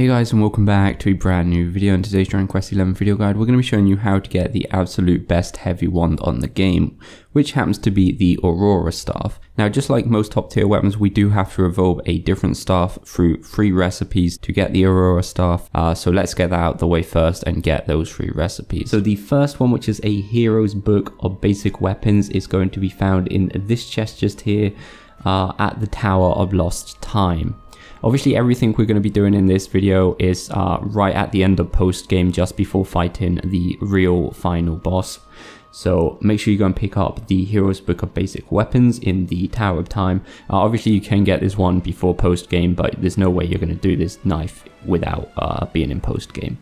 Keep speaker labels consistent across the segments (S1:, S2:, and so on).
S1: Hey guys, and welcome back to a brand new video. In today's Dragon Quest 11 video guide, we're going to be showing you how to get the absolute best heavy wand on the game, which happens to be the AURORA staff. Now, just like most top tier weapons, we do have to evolve a different staff through 3 recipes to get the AURORA staff. So let's get that out of the way first and get those 3 recipes. So the first one, which is a Hero's Book of Basic Weapons, is going to be found in this chest just here at the Tower of Lost Time. Obviously, everything we're going to be doing in this video is right at the end of post game, just before fighting the real final boss. So make sure you go and pick up the Hero's Book of Basic Weapons in the Tower of Time. Obviously, you can get this one before post game, but there's no way you're going to do this knife without being in post game.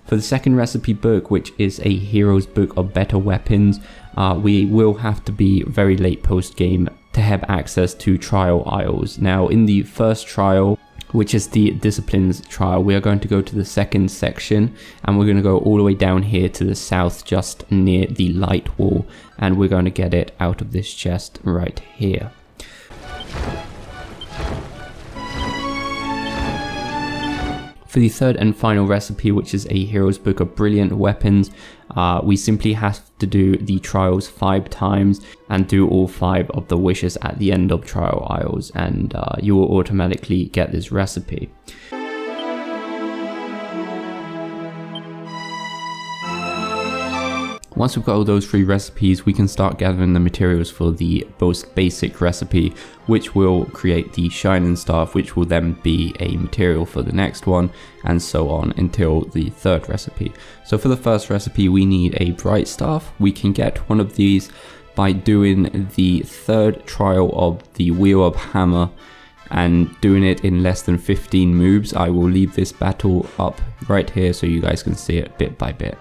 S1: For the second recipe book, which is a Hero's Book of Better Weapons, we will have to be very late post game to have access to trial isles. Now, in the first trial, which is the Disciplines trial, we are going to go to the second section, and we're going to go all the way down here to the south, just near the light wall, and we're going to get it out of this chest right here. For the third and final recipe, which is a Hero's Book of Brilliant Weapons, we simply have to do the trials 5 times and do all 5 of the wishes at the end of trial isles, and you will automatically get this recipe. Once we've got all those 3 recipes, we can start gathering the materials for the most basic recipe, which will create the Shining Staff, which will then be a material for the next one, and so on until the third recipe. So for the first recipe, we need a Bright Staff. We can get one of these by doing the third trial of the Wheel of Harma and doing it in less than 15 moves. I will leave this battle up right here so you guys can see it bit by bit.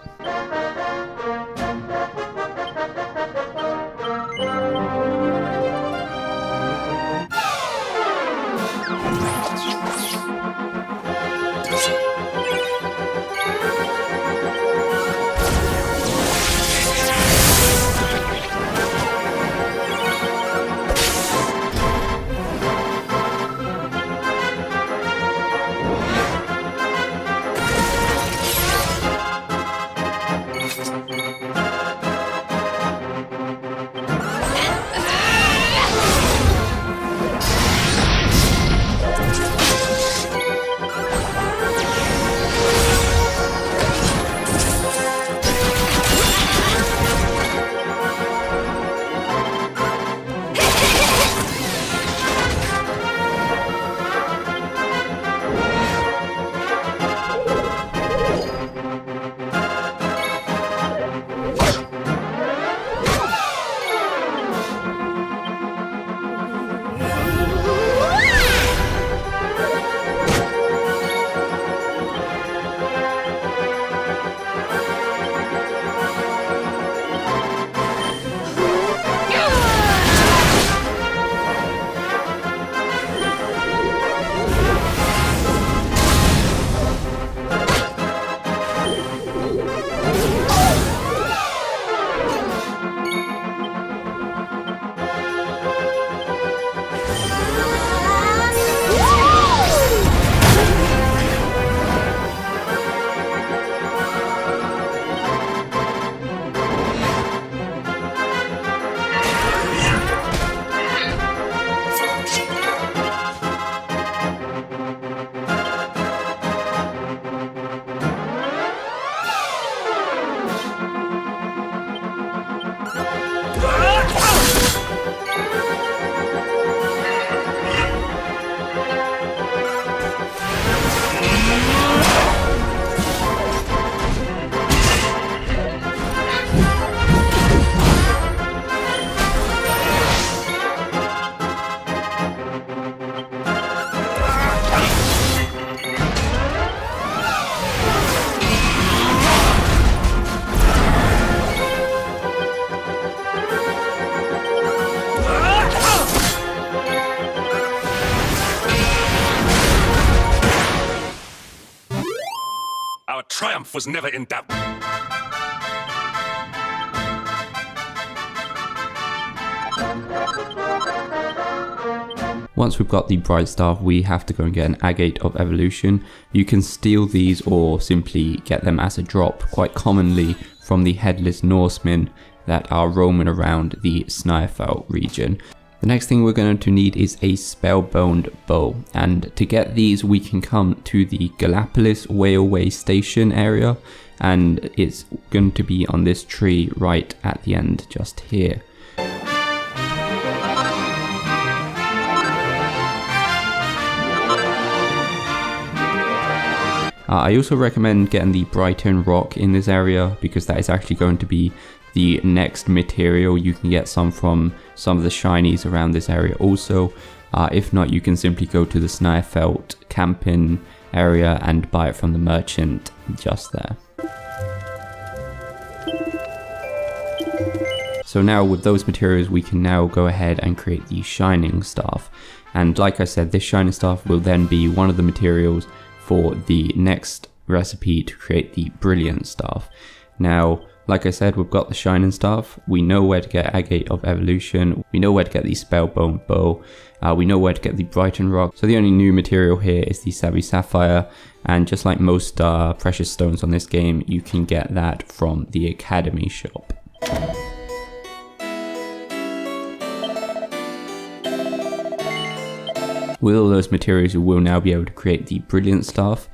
S2: Triumph was never in doubt.
S1: Once we've got the Bright Staff, we have to go and get an Agate of Evolution. You can steal these or simply get them as a drop, quite commonly from the Headless Norsemen that are roaming around the Snaerfelt region. The next thing we're going to need is a Spellbound bow, and to get these we can come to the Gallapolis Railway Station area, and it's going to be on this tree right at the end just here. I also recommend getting the Brighten rock in this area because that is actually going to be the next material. You can get some from some of the shinies around this area also. If not, you can simply go to the Snaerfelt camping area and buy it from the merchant just there. So now with those materials we can now go ahead and create the Shining Staff. And like I said, this Shining Staff will then be one of the materials for the next recipe to create the Brilliant Staff. Now, like I said, we've got the Shining Staff, we know where to get Agate of Evolution, we know where to get the Spellbound bow, we know where to get the Brighten rock. So the only new material here is the Sapphire, and just like most precious stones on this game, you can get that from the Academy shop. With all those materials, you will now be able to create the Brilliant Staff,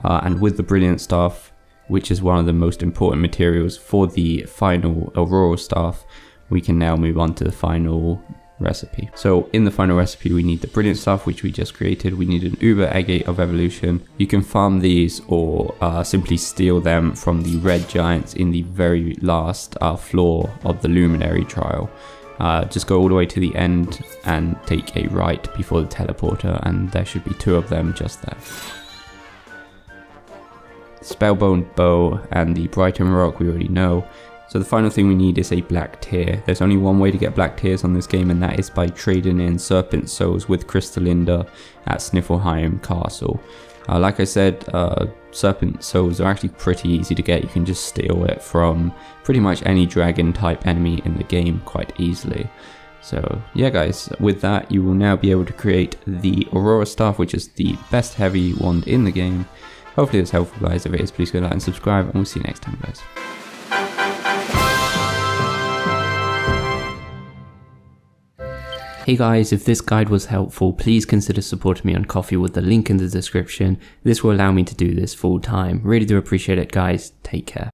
S1: and with the Brilliant Staff, which is one of the most important materials for the final Aurora Staff, we can now move on to the final recipe. So in the final recipe we need the Brilliant Staff, which we just created. We need an Uber Agate of Evolution. You can farm these or simply steal them from the red giants in the very last floor of the Luminary trial. Just go all the way to the end and take a right before the teleporter, and there should be 2 of them just there. Spellbound bow and the Brighten rock we already know. So the final thing we need is a black tear. There's only one way to get black tears on this game, and that is by trading in Serpent souls with Krystalinda at Sniflheim castle. Like I said, Serpent souls are actually pretty easy to get. You can just steal it from pretty much any dragon type enemy in the game quite easily. So yeah guys, with that you will now be able to create the Aurora Staff, which is the best heavy wand in the game. Hopefully it's helpful guys. If it is, please go like and subscribe, and we'll see you next time guys. Hey guys, if this guide was helpful, please consider supporting me on Ko-fi with the link in the description. This will allow me to do this full time. Really do appreciate it guys. Take care.